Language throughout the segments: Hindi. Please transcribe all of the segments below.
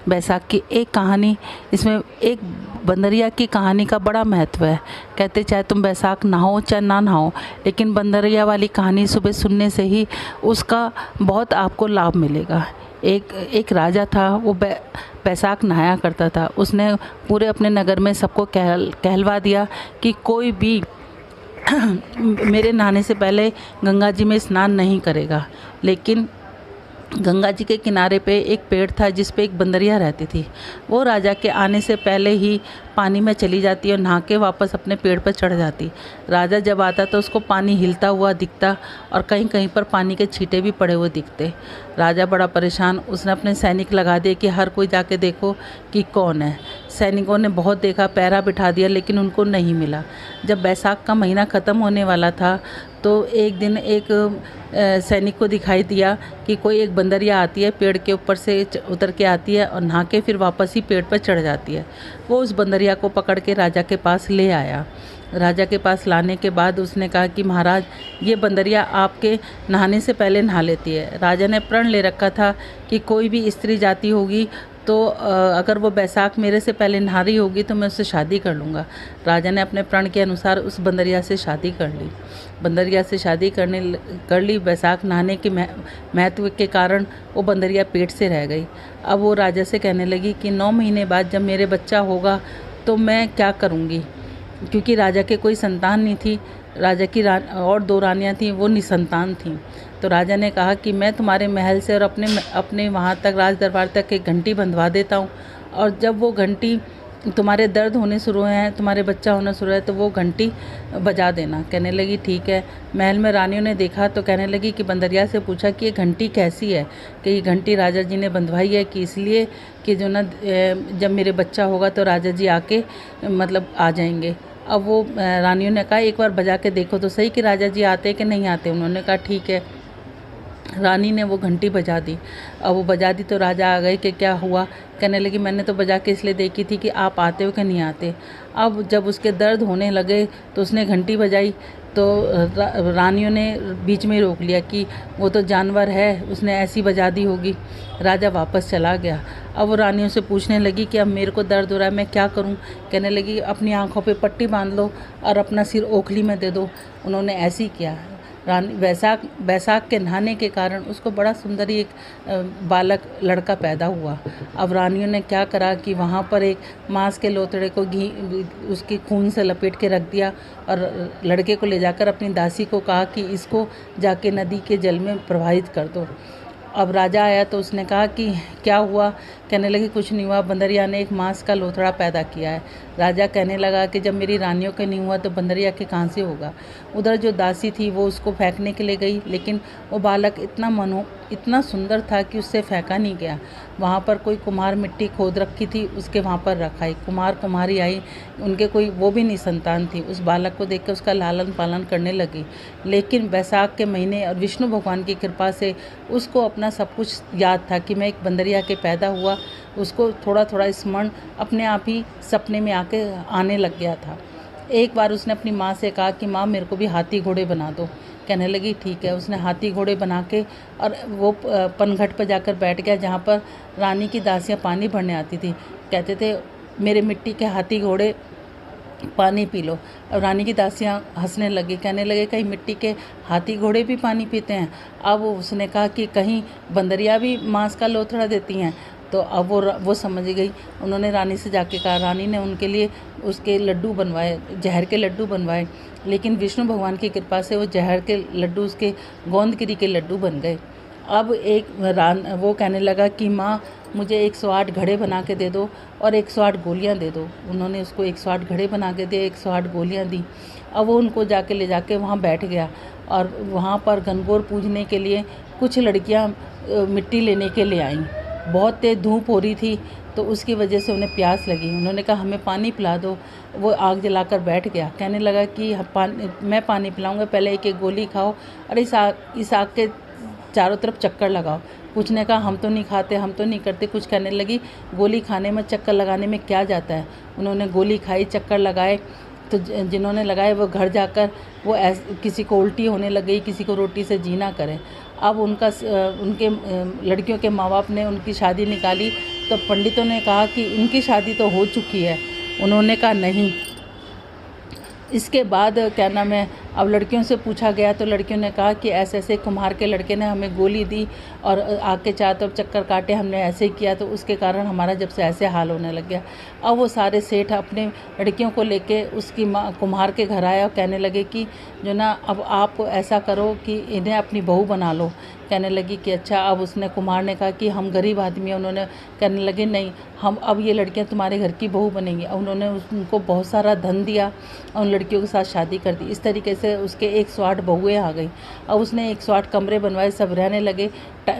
बैसाख की एक कहानी, इसमें एक बंदरिया की कहानी का बड़ा महत्व है। कहते चाहे तुम बैसाख नहाओ चाहे ना नहाओ, लेकिन बंदरिया वाली कहानी सुबह सुनने से ही उसका बहुत आपको लाभ मिलेगा। एक राजा था, वो बैसाख नहाया करता था। उसने पूरे अपने नगर में सबको कहलवा दिया कि कोई भी मेरे नहाने से पहले गंगा जी में स्नान नहीं करेगा। लेकिन गंगा जी के किनारे पे एक पेड़ था जिस पे एक बंदरिया रहती थी। वो राजा के आने से पहले ही पानी में चली जाती और नहा के वापस अपने पेड़ पर चढ़ जाती। राजा जब आता तो उसको पानी हिलता हुआ दिखता और कहीं कहीं पर पानी के छींटे भी पड़े हुए दिखते। राजा बड़ा परेशान, उसने अपने सैनिक लगा दिए कि हर कोई जाके देखो कि कौन है। सैनिकों ने बहुत देखा, पहरा बिठा दिया, लेकिन उनको नहीं मिला। जब बैसाख का महीना ख़त्म होने वाला था तो एक दिन एक सैनिक को दिखाई दिया कि कोई एक बंदरिया आती है, पेड़ के ऊपर से उतर के आती है और नहा के फिर वापस ही पेड़ पर चढ़ जाती है। वो उस बंदरिया को पकड़ के राजा के पास ले आया। राजा के पास लाने के बाद उसने कहा कि महाराज, ये बंदरिया आपके नहाने से पहले नहा लेती है। राजा ने प्रण ले रखा था कि कोई भी स्त्री जाति होगी तो अगर वो बैसाख मेरे से पहले नहा रही होगी तो मैं उससे शादी कर लूँगा। राजा ने अपने प्रण के अनुसार उस बंदरिया से शादी कर ली। बंदरिया से शादी कर ली। बैसाख नहाने के महत्व के कारण वो बंदरिया पेट से रह गई। अब वो राजा से कहने लगी कि 9 महीने बाद जब मेरे बच्चा होगा तो मैं क्या करूँगी, क्योंकि राजा के कोई संतान नहीं थी। राजा की और 2 रानियाँ थीं, वो निसंतान थीं। तो राजा ने कहा कि मैं तुम्हारे महल से और अपने वहाँ तक राज दरबार तक एक घंटी बंधवा देता हूँ, और जब वो घंटी तुम्हारे दर्द होने शुरू हुए हैं, तुम्हारे बच्चा होना शुरू है, तो वो घंटी बजा देना। कहने लगी ठीक है। महल में रानियों ने देखा तो कहने लगी कि बंदरिया से पूछा कि ये घंटी कैसी है, कि ये घंटी राजा जी ने बंधवाई है कि इसलिए कि जो ना जब मेरे बच्चा होगा तो राजा जी आके मतलब आ जाएंगे। अब वो रानियों ने कहा एक बार बजा के देखो तो सही कि राजा जी आते कि नहीं आते। उन्होंने कहा ठीक है। रानी ने वो घंटी बजा दी। अब वो बजा दी तो राजा आ गए कि क्या हुआ। कहने लगी मैंने तो बजा के इसलिए देखी थी कि आप आते हो कि नहीं आते। अब जब उसके दर्द होने लगे तो उसने घंटी बजाई तो रानियों ने बीच में रोक लिया कि वो तो जानवर है, उसने ऐसी बजा दी होगी। राजा वापस चला गया। अब वो रानियों से पूछने लगी कि अब मेरे को दर्द हो रहा है, मैं क्या करूं। कहने लगी अपनी आंखों पे पट्टी बांध लो और अपना सिर ओखली में दे दो। उन्होंने ऐसे ही किया। रानी बैसाख के नहाने के कारण उसको बड़ा सुंदर एक बालक लड़का पैदा हुआ। अब रानियों ने क्या करा कि वहाँ पर एक मांस के लोथड़े को घी उसकी खून से लपेट के रख दिया और लड़के को ले जाकर अपनी दासी को कहा कि इसको जाके नदी के जल में प्रवाहित कर दो। अब राजा आया तो उसने कहा कि क्या हुआ। कहने लगी कुछ नहीं हुआ, बंदरिया ने एक मांस का लोथड़ा पैदा किया है। राजा कहने लगा कि जब मेरी रानियों के नहीं हुआ तो बंदरिया के कहाँ से होगा। उधर जो दासी थी वो उसको फेंकने के लिए गई, लेकिन वो बालक इतना सुंदर था कि उससे फेंका नहीं गया। वहाँ पर कोई कुम्हार मिट्टी खोद रखी थी, उसके वहाँ पर रखाई। कुम्हार कुम्हारी आई, उनके कोई वो भी नहीं संतान थी। उस बालक को देख कर उसका लालन पालन करने लगी। लेकिन बैसाख के महीने और विष्णु भगवान की कृपा से उसको अपना सब कुछ याद था कि मैं एक बंदरिया के पैदा हुआ। उसको थोड़ा थोड़ा स्मरण अपने आप ही सपने में आने लग गया था। एक बार उसने अपनी माँ से कहा कि माँ मेरे को भी हाथी घोड़े बना दो। कहने लगी ठीक है। उसने हाथी घोड़े बना के और वो पनघट पर जाकर बैठ गया जहाँ पर रानी की दासियाँ पानी भरने आती थी। कहते थे मेरे मिट्टी के हाथी घोड़े पानी पी लो। और रानी की दासियाँ हंसने लगी, कहने लगे कहीं मिट्टी के हाथी घोड़े भी पानी पीते हैं। अब उसने कहा कि कहीं बंदरिया भी मांस का लोथड़ा देती हैं। तो अब वो समझ गई। उन्होंने रानी से जाके कहा। रानी ने उनके लिए उसके लड्डू बनवाए, जहर के लड्डू बनवाए। लेकिन विष्णु भगवान की कृपा से वो जहर के लड्डू उसके गोंदगिरी के लड्डू बन गए। अब वो कहने लगा कि माँ मुझे 108 घड़े बना के दे दो और 108 गोलियाँ दे दो। उन्होंने उसको 108 घड़े बना के दिए, 108 गोलियाँ दी। अब वो उनको ले जाके वहाँ बैठ गया और वहाँ पर गणगौर पूजने के लिए कुछ लड़कियाँ मिट्टी लेने के लिए आईं। बहुत तेज़ धूप हो रही थी तो उसकी वजह से उन्हें प्यास लगी। उन्होंने कहा हमें पानी पिला दो। वो आग जलाकर बैठ गया। कहने लगा कि मैं पानी पिलाऊंगा, पहले एक एक गोली खाओ और इस आग के चारों तरफ चक्कर लगाओ। कुछ ने कहा हम तो नहीं खाते, हम तो नहीं करते। कुछ कहने लगी गोली खाने में चक्कर लगाने में क्या जाता है। उन्होंने गोली खाई, चक्कर लगाए। तो जिन्होंने लगाए वो घर जाकर वो किसी को उल्टी होने लग गई, किसी को रोटी से जी ना करे। अब उनके लड़कियों के माँ बाप ने उनकी शादी निकाली तो पंडितों ने कहा कि इनकी शादी तो हो चुकी है। उन्होंने कहा नहीं। इसके बाद क्या नाम है, अब लड़कियों से पूछा गया तो लड़कियों ने कहा कि ऐसे ऐसे कुम्हार के लड़के ने हमें गोली दी और आके चारों तरफ चक्कर काटे, हमने ऐसे ही किया तो उसके कारण हमारा जब से ऐसे हाल होने लग गया। अब वो सारे सेठ अपने लड़कियों को लेके उसकी माँ कुम्हार के घर आए और कहने लगे कि जो ना अब आप ऐसा करो कि इन्हें अपनी बहू बना लो। कहने लगी कि अच्छा। अब उसने कुम्हार ने कहा कि हम गरीब आदमी हैं। उन्होंने कहने लगे नहीं, हम अब ये लड़कियां तुम्हारे घर की बहू बनेंगी। अब उन्होंने उनको बहुत सारा धन दिया और उन लड़कियों के साथ शादी कर दी। इस तरीके से उसके 108 बहुएँ आ गई। अब उसने 108 कमरे बनवाए, सब रहने लगे।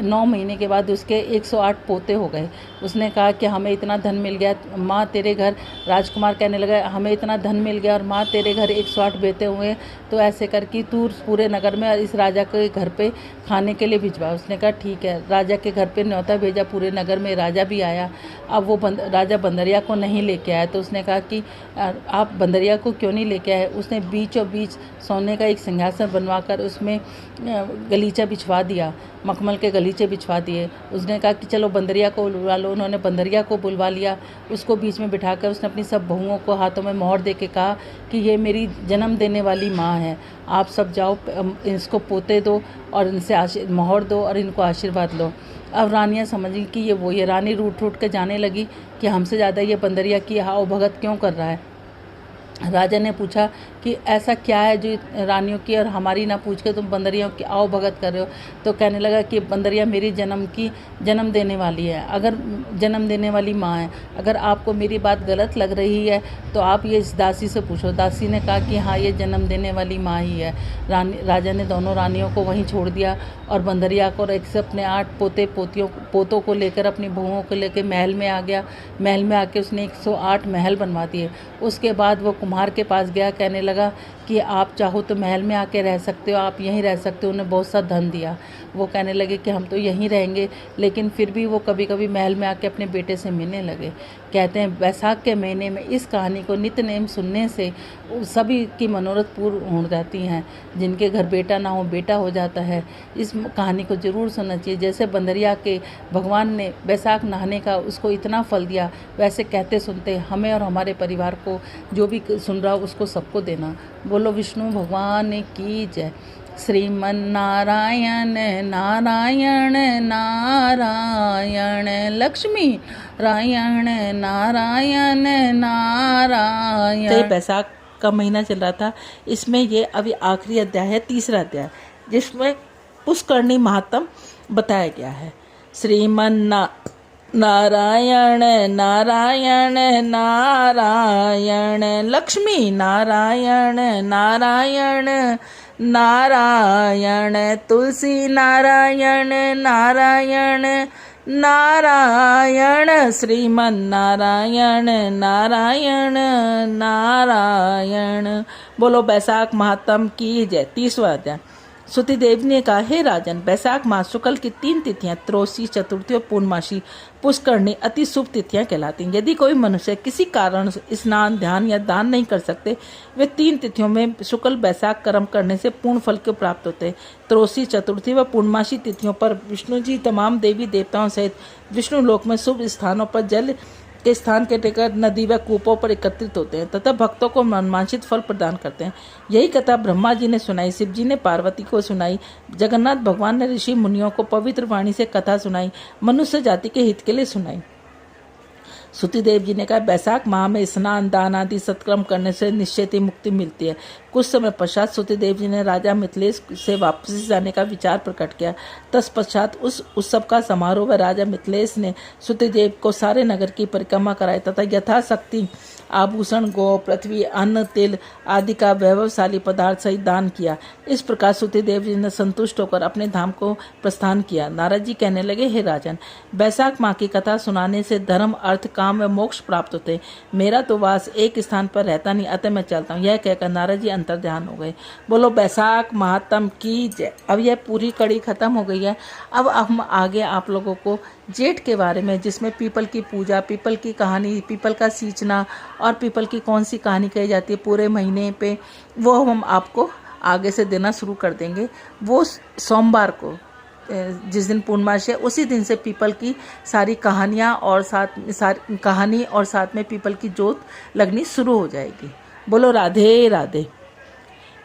9 महीने के बाद उसके 108 पोते हो गए। उसने कहा कि हमें इतना धन मिल गया माँ तेरे घर। राजकुमार कहने लगा हमें इतना धन मिल गया और माँ तेरे घर 108 बेटे हुए, तो ऐसे कर कि तू पूरे नगर में इस राजा के घर पे खाने के लिए भिजवा। उसने कहा ठीक है। राजा के घर पे न्योता भेजा, पूरे नगर में राजा भी आया। अब वो राजा बंदरिया को नहीं लेके आया तो उसने कहा कि आप बंदरिया को क्यों नहीं लेके आए। उसने बीचों बीच सोने का एक सिंहासन बनवाकर उसमें गलीचा बिछवा दिया, मखमल के गलीचे बिछवा दिए। उसने कहा कि चलो बंदरिया को बुलवा लो। उन्होंने बंदरिया को बुलवा लिया। उसको बीच में बिठाकर उसने अपनी सब बहुओं को हाथों में मोहर दे के कहा कि ये मेरी जन्म देने वाली माँ है, आप सब जाओ इसको पोते दो और इनसे मोहर दो और इनको आशीर्वाद लो। अब रानियाँ समझी कि ये वो, ये रानी रूठ रूठ के जाने लगी कि हमसे ज़्यादा ये बंदरिया की आओ भगत क्यों कर रहा है। राजा ने पूछा कि ऐसा क्या है जो रानियों की और हमारी ना पूछ के तुम बंदरियों की आओ भगत कर रहे हो। तो कहने लगा कि बंदरिया मेरी जन्म देने वाली है, अगर जन्म देने वाली माँ है। अगर आपको मेरी बात गलत लग रही है तो आप ये इस दासी से पूछो। दासी ने कहा कि हाँ ये जन्म देने वाली माँ ही है। राजा ने दोनों रानियों को वहीं छोड़ दिया और बंदरिया को और एक से अपने 8 पोतों को लेकर अपनी बहुओं को लेकर महल में आ गया। महल में आके उसने 108 महल बनवा दिए। उसके बाद वो कुम्हार के पास गया, कहने लगा कि आप चाहो तो महल में आके रह सकते हो, आप यहीं रह सकते हो। उन्हें बहुत सा धन दिया। वो कहने लगे कि हम तो यहीं रहेंगे, लेकिन फिर भी वो कभी कभी महल में आके अपने बेटे से मिलने लगे। कहते हैं बैसाख के महीने में इस कहानी को नित्य नेम सुनने से सभी की मनोरथ पूर्ण हो जाती हैं। जिनके घर बेटा ना हो बेटा हो जाता है। इस कहानी को ज़रूर सुनना चाहिए। जैसे बंदरिया के भगवान ने बैसाख नहाने का उसको इतना फल दिया, वैसे कहते सुनते हमें और हमारे परिवार को, जो भी सुन रहा हो उसको सबको देना। बोलो विष्णु भगवान की जय। श्रीमन नारायण नारायण नारायण, लक्ष्मी नारायण नारायण नारायण। तो बैसाख का महीना चल रहा था। इसमें ये अभी आखिरी अध्याय है, तीसरा अध्याय, जिसमें पुष्करणी महात्म बताया गया है। श्रीमन नारायण नारायण नारायण, लक्ष्मी नारायण नारायण नारायण, तुलसी नारायण नारायण नारायण, श्रीमन नारायण नारायण नारायण। बोलो बैसाख महात्म की जय। 30वां अध्याय। सुति देव ने कहा, हे राजन, बैसाख मास शुक्ल की 3 तिथियां त्रयोदशी, चतुर्थी और पूर्णमासी पुष्करणी अति शुभ तिथियां कहलाती हैं। यदि कोई मनुष्य किसी कारण स्नान, ध्यान या दान नहीं कर सकते, वे 3 तिथियों में शुक्ल बैसाख कर्म करने से पूर्ण फल को प्राप्त होते हैं। त्रयोदशी, चतुर्थी व पूर्णमासी तिथियों पर विष्णु जी तमाम देवी देवताओं सहित विष्णु लोक में शुभ स्थानों पर जल के स्थान के टिकट नदी व कूपों पर एकत्रित होते हैं तथा भक्तों को मनवांछित फल प्रदान करते हैं। यही कथा ब्रह्मा जी ने सुनाई, शिव जी ने पार्वती को सुनाई, जगन्नाथ भगवान ने ऋषि मुनियों को पवित्र वाणी से कथा सुनाई, मनुष्य जाति के हित के लिए सुनाई। सुतिदेव जी ने कहा, बैसाख माह में स्नान, दान आदि सत्कर्म करने से निश्चित ही मुक्ति मिलती है। कुछ समय पश्चात सुतिदेव जी ने राजा मिथिलेश से वापसी जाने का विचार प्रकट किया। तत्पश्चात उस उत्सव का समारोह व राजा मिथिलेश ने सुतिदेव को सारे नगर की परिक्रमा कराई तथा यथाशक्ति आभूषण, गौ, पृथ्वी, अन्न, तिल आदि का वैभवशाली पदार्थ सहित दान किया। इस प्रकार सुतिदेव जी ने संतुष्ट होकर अपने धाम को प्रस्थान किया। नारद जी कहने लगे, हे राजन, बैसाख माह की कथा सुनाने से धर्म, अर्थ, काम व मोक्ष प्राप्त होते। मेरा तो वास एक स्थान पर रहता नहीं, अतः मैं चलता हूँ। यह कहकर नारद जी अंतर्ध्यान हो गए। बोलो बैसाख महात्म की जय। अब यह पूरी कड़ी खत्म हो गई है। अब हम आगे आप लोगों को जेठ के बारे में, जिसमें पीपल की पूजा, पीपल की कहानी, पीपल का सींचना और पीपल की कौन सी कहानी कही जाती है पूरे महीने पे, वो हम आपको आगे से देना शुरू कर देंगे। वो सोमवार को जिस दिन पूर्णमासी है उसी दिन से पीपल की सारी कहानियाँ और कहानी और साथ में पीपल की जोत लगनी शुरू हो जाएगी। बोलो राधे राधे।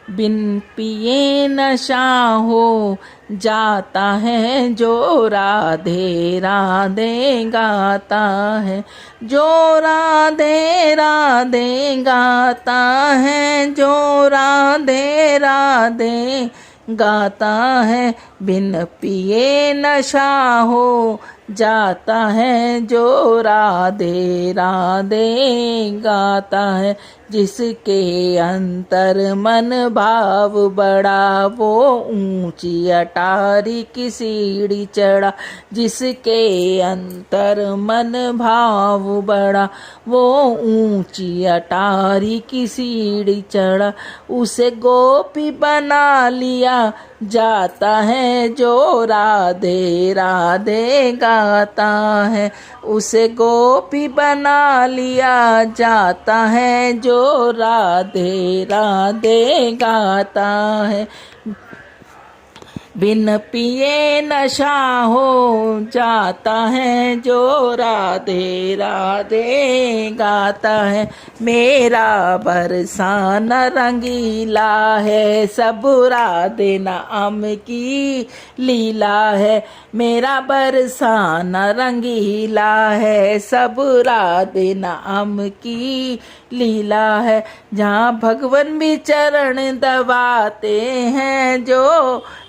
बिन पिए नशा हो जाता है जो राधे राधे गाता है, जो राधे राधे गाता है, जो राधे राधे गाता है। बिन पिए नशा हो जाता है जो राधे राधे गाता है। जिसके अंतर मन भाव बड़ा वो ऊंची अटारी की सीढ़ी चढ़ा, जिसके अंतर मन भाव बड़ा वो ऊंची अटारी की सीढ़ी चढ़ा। उसे गोपी बना लिया जाता है जो राधे राधे गाता है, उसे गोपी बना लिया जाता है जो राधे राधे गाता है। बिन पिए नशा हो जाता है जो राधे राधे गाता है। मेरा बरसान रंगीला है, सब राधे नाम की लीला है। मेरा बरसान रंगीला है, सब राधे नाम की लीला है। जहाँ भगवान भी चरण दबाते हैं जो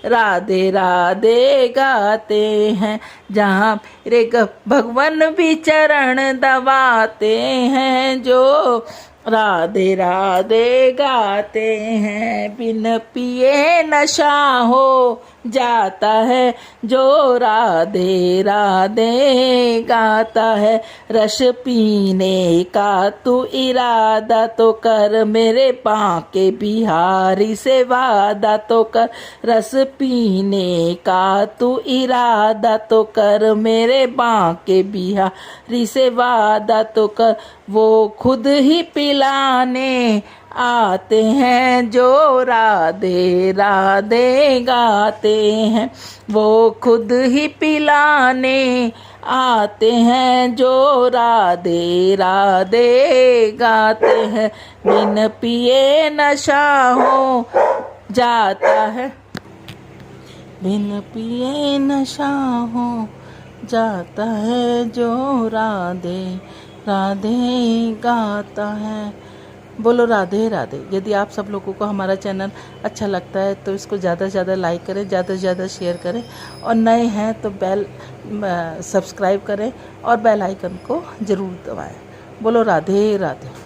राधे राधे गाते हैं, जहाँ मेरे भगवान भी चरण दबाते हैं जो राधे राधे गाते हैं। बिन पिए नशा हो जाता है जो राधे राधे गाता है। रस पीने का तू इरादा तो कर, मेरे बांके बिहारी से वादा तो कर। रस पीने का तू इरादा तो कर, मेरे बांके बिहारी से वादा तो कर। वो खुद ही पिलाने आते हैं जो राधे राधे गाते हैं, वो खुद ही पिलाने आते हैं जो राधे राधे गाते हैं। बिन पिए नशा हो जाता है, बिन पिए नशा हो जाता है जो राधे राधे गाता है। बोलो राधे राधे। यदि आप सब लोगों को हमारा चैनल अच्छा लगता है तो इसको ज़्यादा से ज़्यादा लाइक करें, ज़्यादा से ज़्यादा शेयर करें, और नए हैं तो सब्सक्राइब करें और बेल आइकन को ज़रूर दबाएं। बोलो राधे राधे।